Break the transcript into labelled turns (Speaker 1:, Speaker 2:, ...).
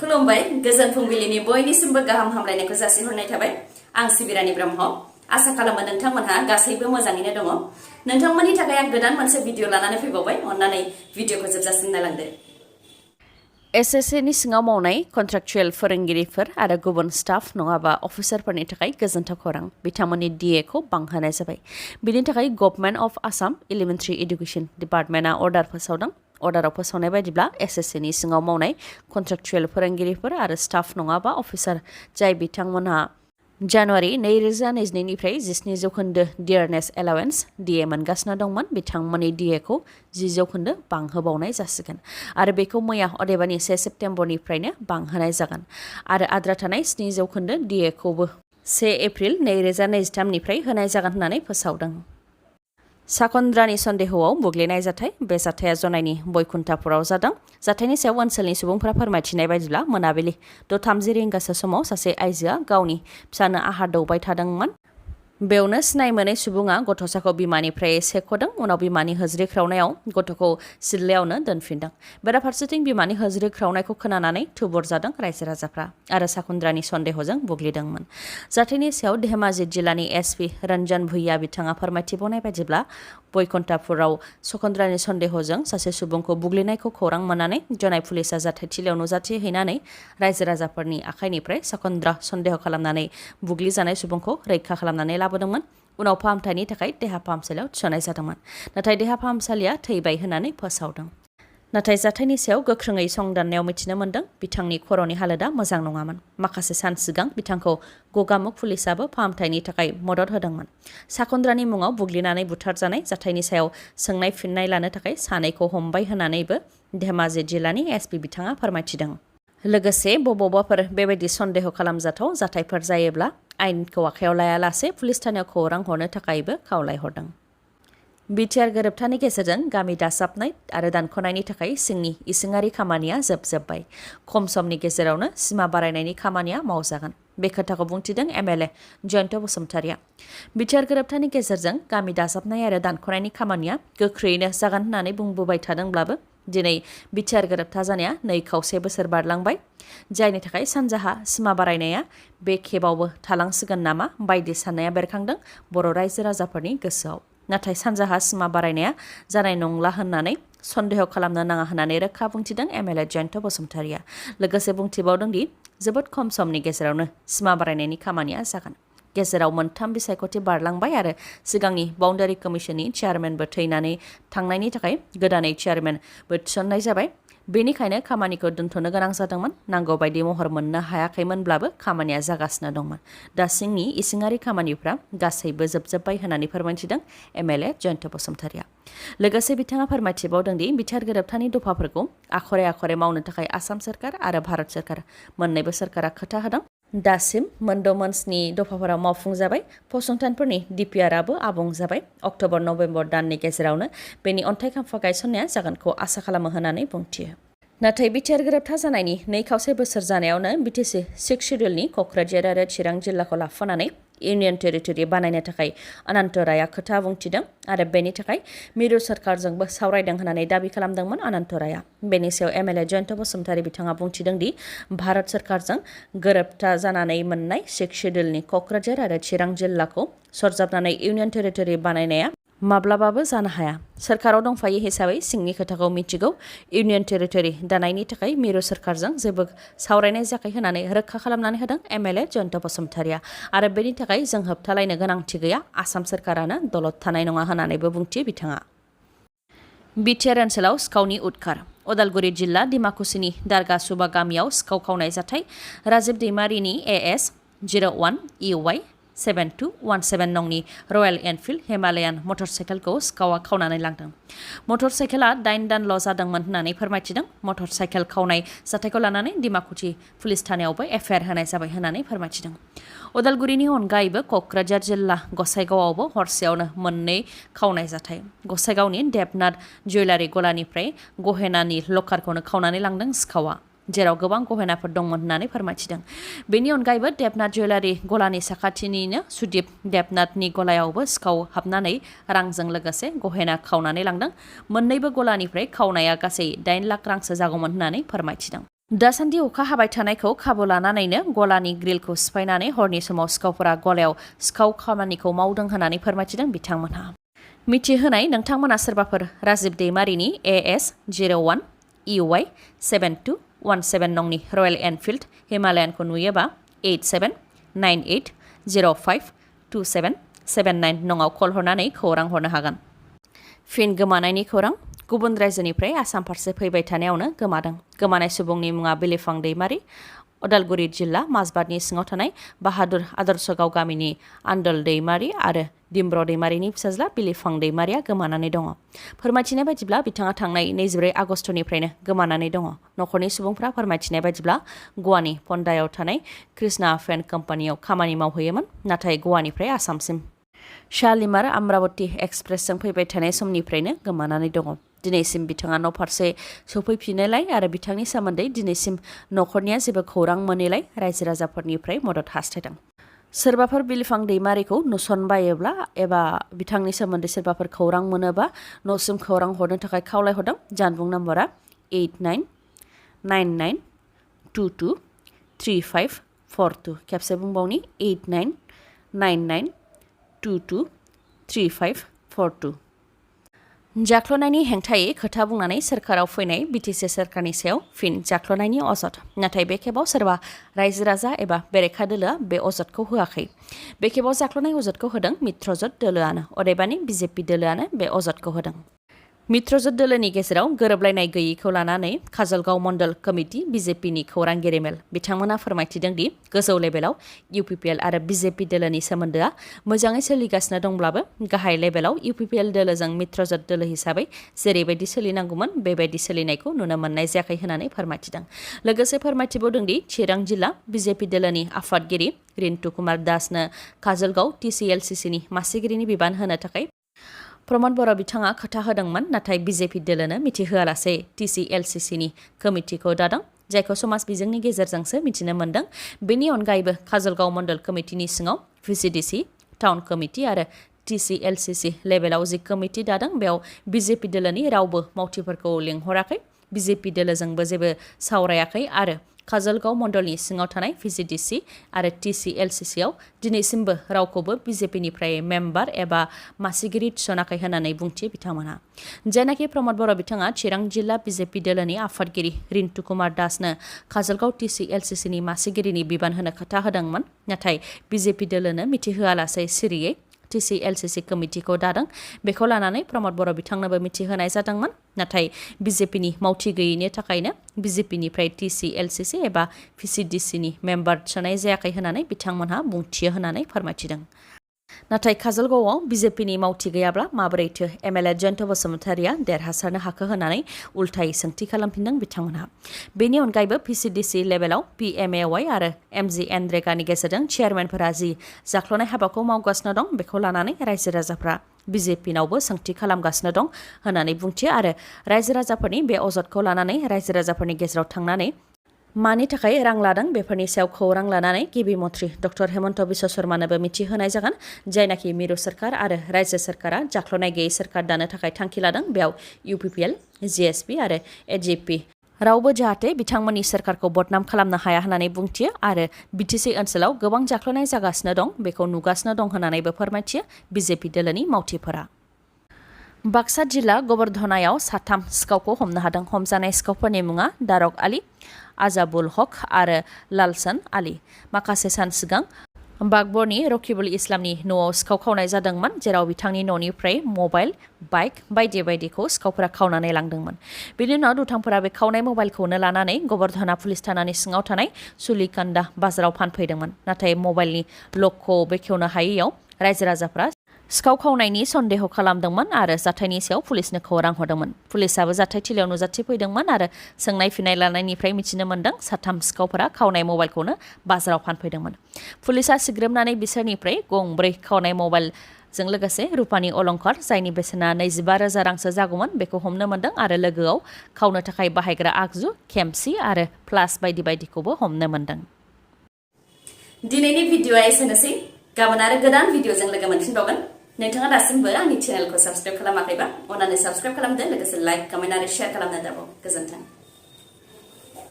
Speaker 1: खुलुमबाय गोजोन फुंबिलिनि बयनिसिमबो गाहाम हामलायनायखौ जासिहरनाय थाबाय आं सिबिरानि ब्रह्म आसा खालामो नोंथांमोनहा गासैबो मोजाङैनो दङ नोंथांमोननि थाखाय आं गोदान मोनसे भिडिअ लानानै फैबावबाय अन्नानै भिडिअखौ जोबजासिम नायलांदो एसएसए नि सिङाव मावनाय कन्ट्राक्चुएल फोरोंगिरिफोर आरो गुबुन स्टाफ नङाबा अफिसारफोरनि थाखाय गोजोनथाव खौरां बिथांमोननि DA खौ बांहोनाय जाबाय बिनि थाखाय government of Assam elementary education डिपार्टमेन्टआ अर्डार फोसावदों अर्डाराव फोसावनाय बायदिब्ला एसएसए नि सिङाव मावनाय कन्ट्राक्चुएल फोरोंगिरिफोर आरो स्टाफ नङाबा अफिसार जाय बिथांमोनहा जानुवारि 2022 निफ्राय 17 जौखोन्दो डियारनेस एलावेन्स DA मोनगासिनो दंमोन बिथांमोननि DA खौ 10 जौखोन्दो बांहोबावनाय जासिगोन आरो बेखौ मैया अदेबानि 1 सेप्तेम्बरनिफ्रायनो बांहोनाय जागोन आरो आद्रा थानाय 7 जौखोन्दो DA खौबो 1 एप्रिल 2023 निफ्राय होनाय जागोन होननानै फोसावदों साखन्द्रानि सन्देहआव बुग्लिनाय जाथाय बे जाथाया जनायनि बैकुन्ठापुराव जादों जाथायनि सायाव ओनसोलनि सुबुंफोरा फोरमायथिनाय बायदिब्ला मोनाबिलि 6:30 रिंगासो समाव सासे आइजोआ गावनि फिसानो आहार दौबाय थादोंमोन बेवनो सिनाय मोनै सुबुङा गथ'साखौ बिमानिफ्राय सेख'दों उनाव बिमानि होज्रिख्रावनायाव गथ'खौ सिथ्लायावनो दोनफिनदों बेराफारसेथिं बिमानि होज्रिख्रावनायखौ खोनानानै थुबुर जादों रायजो राजाफ्रा आरो साखन्द्रानि सन्देहजों बुग्लिदोंमोन जाथायनि सायाव धेमाजि जिल्लानि SP रन्जन भुइया बिथाङा फोरमायथिबावनाय बायदिब्ला बैकुन्ठापुराव साखन्द्रानि सन्देहजों सासे सुबुंखौ बुग्लिनायखौ खौरां मोननानै जनाय पुलिसा जाथायथिलियाव नुजाथिहैनानै रायजो राजाफोरनि आखाइनिफ्राय साखन्द्रा सन्देह खालामनानै बुग्लिजानाय सुबुंखौ रैखा खालामनानै लाबोदोंमोन उनाव फाहामथायनि थाखाय देहा फाहामसालियाव थिसननाय जादोंमोन नाथाय देहा फाहामसालिया थैबाय होननानै फोसावदों नाथाय जाथायनि सायाव गोख्रोङै संदाननायाव मिथिनो मोन्दों बिथांनि खर'नि हालोदा मोजां नङामोन माखासे सान सिगां बिथांखौ गगामुग पुलिसाबो फाहामथायनि थाखाय मदद होदोंमोन साखन्द्रानि मुङाव बुग्लिनानै बुथारजानाय जाथायनि सायाव सोंनाय फिननाय लानो थाखाय सानैखौ हमबाय होननानैबो धेमाजि जिल्लानि SP बिथाङा फोरमायथिदों लोगोसे बबावबाफोर बेबायदि सन्देह खालामजाथाव जाथायफोर जायोब्ला आयेनखौ आखायाव लायालासे पुलिस थानायाव खौरां हरनो थाखायबो खावलायहरदों बिटिआर गोरोबथानि गेजेरजों गामि दाजाबनाय आरो दानख'नायनि थाखाय सिंनि इसिङारि खामानिया जोबजोब्बाय खम समनि गेजेरावनो सिमा बारायनायनि खामानिया मावजागोन बे खोथाखौ बुंथिदों MLA जयन्त बसुमतारिया बिटिआर गोरोबथानि गेजेरजों गामि दाजाबनाय आरो दानख'नायनि खामानिया गोख्रैयैनो जागोन होननानै बुंबोबाय थादोंब्लाबो दिनै बिटिआर गोरोबथा जानाया 2 बोसोर बारलांबाय जायनि थाखाय सानजाहा सिमा बारायनाया बे खेबावबो थालांसिगोन नामा बायदि साननाया बेरखांदों बर' रायजो राजाफोरनि गोसोआव नाथाय सानजाहा सिमा बारायनाया जानाय नंला होननानै सन्देह खालामनो नाङा होननानै रोखा बुंथिदों MLA जयन्त बसुमतारिया लोगोसे बुंथिबावदों दि जोबोद खम समनि गेजेरावनो सिमा बारायनायनि खामानिया जागोन गेजेराव 3 बिसायख'थि बारलांबाय आरो सिगांनि बाउन्डारि कमिसननि चेयारमेनबो थैनानै थांनायनि थाखाय गोदानै चेयारमेनबो थिसननाय जाबाय बेनिखायनो खामानिखौ दोनथ'नो गोनां जादोंमोन नांगौ बायदि महर मोननो हायाखैमोनब्लाबो खामानिया जागासिनो दंमोन दा सिंनि इसिङारि खामानिफ्रा गासैबो जोबजोब्बाय होननानै फोरमायथिदों MLA जयन्त बसुमतारिया लोगोसे बिथाङा फोरमायथिबावदों दि बिटिआर गोरोबथानि दफाफोरखौ आखरे आखरे मावनो थाखाय आसाम सोरखार आरो भारत सोरखार मोन्नैबो सोरखारा खोथा होदों दासिम मोननि दफाफोराव मावफुंजाबाय फसंथानफोरनि DPRआबो आबुं जाबाय अक्ट'बर नभेम्बर दाननि गेजेरावनो बेनि अन्थाइ खाम्फा गायसननाया जागोनखौ आसा खालामो होननानै बुंथियो नाथाय बिटिआर गोरोबथा जानायनि 2 बोसोर जानायावनो BTC 6 शेड्युलनि क'क्राझार आरो चिरां जिल्लाखौ लाफानानै इउनियन टेरिटरि बानायनो थाखाय अनन्त रायआ खोथा बुंथिदों आरो बेनि थाखाय मिरु सरकारजोंबो सावरायदों होननानै दाबि खालामदोंमोन अनन्त रायआ बेनि सायाव MLA जयन्त बसुमतारि बिथाङा बुंथिदों दि भारत सरकारजों गोरोबथा जानानै मोननाय 6 शेड्युलनि क'क्राझार आरो चिरां जिल्लाखौ सरजाबनानै इउनियन टेरिटरि बानायनाया माब्लाबाबो जानो हाया सोरखाराव दंफायो हिसाबै सिंनि खोथाखौ मिथिगौ इउनियन टेरिटरि दानायनि थाखाय मिरु सरकारजों जेबो सावरायनाय जायाखै होननानै रोखा खालामनानै होदों MLA जयन्त बसुमतारिया आरो बेनि थाखाय जों होबथालायनो गोनांथि गैया आसाम सोरखारानो दलद थानाय नङा होननानैबो बुंथियो बिथाङा बिटिआर ओनसोलाव सिखावनि उदखार उदालगुरि जिल्ला डिमाकुसिनि दारगा सुबा गामियाव सिखाव खावनाय जाथाय राजिब दैमारिनि AS 01 EY 7217 नंनि रयेल एनफिल्ड हिमालयान मटर साइकेलखौ सिखावा खावनानै लांदों मटर साइकेला 8 दानल' जादोंमोन होननानै फोरमायथिदों मटर साइकेल खावनाय जाथायखौ लानानै डिमाकुसि पुलिस थानायावबो FIR होनाय जाबाय होननानै फोरमायथिदों उदालगुरिनि अनगायैबो क'क्राझार जिल्ला गसाइगावआवबो हरसेयावनो 2 खावनाय जाथाय गसाइगावनि देबनाथ जुवेलारि गलानिफ्राय गहेनानि लकारखौनो खावनानै लांदों सिखावा जेराव गोबां गहेनाफोर दंमोन होननानै फोरमायथिदों बेनि अनगायैबो देबनाथ जुवेलारि गलानि साखाथिनिनो सुदीप देबनाथनि गलायावबो सिखाव हाबनानै रांजों लोगोसे गहेना खावनानै लांदों मोन्नैबो गलानिफ्राय खावनाया गासै 8 लाख रांसो जागौमोन होननानै फोरमायथिदों दासान्दि अखा हाबाय थानायखौ खाबु लानानैनो गलानि ग्रिलखौ सिफायनानै हरनि समाव सिखावफोरा गलायाव सिखाव खामानिखौ मावदों होननानै फोरमायथिदों बिथांमोनहा। मिथिहोनाय नोंथांमोना सोरबाफोर राजिब दैमारिनि AS01 EY 7217 नंनि रयेल एनफिल्ड हिमालयानखौ नुयोबा 8798052779 नङाव कल हरनानै खौरां हरनो हागोन। फिन गोमानायनि खौरां। गुबुन रायजोनिफ्राय आसाम फारसे फैबाय थानायावनो गोमादों। गोमानाय सुबुंनि मुङा बिलिफां दैमारि, उदालगुरि जिल्ला माजबादनि सिङाव थानाय बाहादुर आदर्शगाव गामिनि आन्दोल दैमारि आरो दिम्ब्र दैमारिनि फिसाज्ला बिलिफां दैमारिया गोमानानै दङ। फोरमायथिनाय बायदिब्ला बिथाङा थांनाय 24 आगस्टनिफ्रायनो गोमानानै दङ। नखरनि सुबुंफ्रा फोरमायथिनाय बायदिब्ला गवानि पन्डायाव थानाय कृष्णा फेन कम्पानियाव खामानि मावहैयोमोन, नाथाय गवानिफ्राय आसामसिम शालिमार अमरावती एक्सप्रेसजों फैबाय थानाय समनिफ्रायनो गोमानानै दङ। दिनैसिम बिथाङा न' फारसे सफैफिननायलाय आरो बिथांनि सोमोन्दै दिनैसिम नखरनिया जेबो खौरां मोनैलाय रायजो राजाफोरनिफ्राय मदद हास्थायदों। सोरबाफोर बिलिफां दैमारिखौ नुसनबायोब्ला एबा बिथांनि सोमोन्दै सोरबाफोर खौरां मोनोबा न'सिम खौरां हरनो थाखाय खावलायहरदों। जानबुं नम्बरा 8999223542। खेबसे बुंबावनि 8999223542। जाख्ल'नायनि हेंथायै खोथा बुंनानै सोरखाराव फैनाय बिटिसि सोरखारनि सायाव फिन जाख्ल'नायनि अजद। नाथाय बे खेबाव सोरबा रायजो राजा एबा बेरेखा दोलोआ बे अजदखौ होआखै। बे खेबाव जाख्ल'नाय अजदखौ होदों मित्रजोट दोलोआनो, अदेबानि बिजेपि दोलोआनो बे अजदखौ होदों। मित्रजोट दोलोनि गेजेराव गोरोबलायनाय गैयैखौ लानानै काजलगाव मण्डल कमिटि बिजेपिनि खौरांगिरि मेल बिथांमोना फोरमायथिदों दि गोजौ लेभेलाव UPPL आरो बिजेपि दोलोनि सोमोन्दोआ मोजाङै सोलिगासिनो दंब्लाबो गाहाय लेभेलाव UPPL दोलोजों मित्रजोट दोलो हिसाबै जेरैबायदि सोलिनांगौमोन बेबायदि सोलिनायखौ नुनो मोननाय जायाखै होननानै फोरमायथिदों। लोगोसे फोरमायथिबावदों दि चिरां जिल्ला बिजेपि दोलोनि आफादगिरि रिन्टु कुमार दासनो काजलगाव TCLCCनि मासिगिरिनि बिबान होनो थाखाय प्रमद बर' बिथाङा खोथा होदोंमोन, नाथाय बिजेपि दोलोनो मिथिहोआलासे TCLCCनि कमिटिखौ दादों, जायखौ समाज बिजोंनि गेजेरजोंसो मिथिनो मोन्दों। बेनि अनगायैबो काजलगाव मण्डल कमिटिनि सिङाव VCDC, टाउन कमिटि आरो TCLCC लेभेलाव जि कमिटि दादों बेयाव बिजेपि दोलोनि रावबो मावथिफोरखौ लिंहराखै, बिजेपि दोलोजोंबो जेबो सावरायाखै आरो काजलगाव मण्डलनि सिङाव थानाय VCDC आरो TCLCCआव दिनैसिमबो रावखौबो बिजेपिनिफ्राय मेम्बार एबा मासिगिरि थिसनाखै होननानै बुंथियो बिथांमोनहा। जायनाखि प्रमद बर' बिथाङा चिरां जिल्ला बिजेपि दोलोनि आफादगिरि रिन्टु कुमार दासनो काजलगाव TCLCCनि मासिगिरिनि बिबान होनो खोथा होदोंमोन, नाथाय बिजेपि दोलोनो मिथिहोआलासे सिरियै TCLCC कमिटिखौ दादों। बेखौ लानानै प्रमद बर' बिथांनोबो मिथिहोनाय जादोंमोन, नाथाय बिजेपिनि मावथि गैयैनि थाखायनो बिजेपिनिफ्राय TCLCC एबा VCDCनि मेम्बार थिसननाय जायाखै होननानै बिथांमोनहा बुंथियो होननानै फोरमायथिदों। नाथाय काजलगावआव बिजेपिनि मावथि गैयाब्ला माबोरैथो MLA जयन्त बसुमतारिया देरहासारनो हाखो होननानै उल्थायै सोंथि खालामफिनदों बिथांमोनहा। बेनि अनगायैबो VCDC लेभेलाव PMAY आरो MGNरेगानि गेजेरजों चेयारमेनफोरा जि जाख्ल'नाय हाबाखौ मावगासिनो दं बेखौ लानानै रायजो राजाफ्रा बिजेपिनावबो सोंथि खालामगासिनो दं होननानै बुंथियो आरो रायजो राजाफोरनि बे अजदखौ लानानै रायजो राजाफोरनि गेजेराव थांनानै मानि थाखाय रां लादों बेफोरनि सायाव खौरां लानानै गिबि मन्थ्रि डक्टर हेमन्त बिश्व शर्मानोबो मिथिहोनाय जागोन। जायनाखि मिरु सोरखार आरो रायजो सोरखारा जाख्ल'नाय गैयै सोरखार दानो थाखाय थांखि लादों, बेयाव UPPL, GSP आरो AGP रावबो जाहाथे बिथांमोननि सोरखारखौ बदनाम खालामनो हाया होननानै बुंथियो आरो BTC ओनसोलाव गोबां जाख्ल'नाय जागासिनो दं बेखौ नुगासिनो दं होननानैबो फोरमायथियो बिजेपि दोलोनि मावथिफोरा। बाक्सा जिल्ला गबर्धनायाव 3 सिखावखौ हमनो हादों। हमजानाय सिखावफोरनि मुङा दारक आली, आजाबुल हक आरो लालसन आली। माखासे सान सिगां बागबरनि रकिबुल इस्लामनि न'आव सिखाव खावनाय जादोंमोन, जेराव बिथांनि न'निफ्राय मबाइल, बाइक बायदि बायदिखौ सिखावफोरा खावनानै लांदोंमोन। बेनि उनाव दुथांफोरा बे खावनाय मबाइलखौनो लानानै गबर्धना पुलिस थानानि सिङाव थानाय सुलिकान्दा बाजाराव फानफैदोंमोन। नाथाय मबाइलनि लकखौ बेखेवनो हायैयाव रायजो राजाफ्रा सिखाव खावनायनि सन्देह खालामदोंमोन आरो जाथायनि सायाव पुलिसनो खौरां हरदोंमोन। पुलिसाबो जाथायथिलियाव नुजाथिफैदोंमोन आरो सोंनाय फिननाय लानायनिफ्राय मिथिनो मोन्दों 3 सिखावफोरा खावनाय मबाइलखौनो बाजाराव फानफैदोंमोन। पुलिसा सिग्रोमनानै बिसोरनिफ्राय गंब्रै खावनाय मबाइलजों लोगोसे रुपानि अलंकार जायनि बेसेना 25,000 रांसो जागौमोन बेखौ हमनो मोन्दों आरो लोगोआव खावनो थाखाय बाहायग्रा आगजु, खेमसि आरो प्लास बायदि बायदिखौबो हमनो मोन्दों। दिनैनि भिडिअ'आ एसेनोसै। गाबोन आरो गोदान भिडिअ'जों लोगो मोनफिनबावगोन। नोंथाङा दासिमबो आंनि चेनेलखौ साबस्क्राइब खालामाखैबा अन्नानै साबस्क्राइब खालामदो, लोगोसे लाइक, कमेन्ट आरो शेयार खालामनो दाबाव। गोजोन्थों।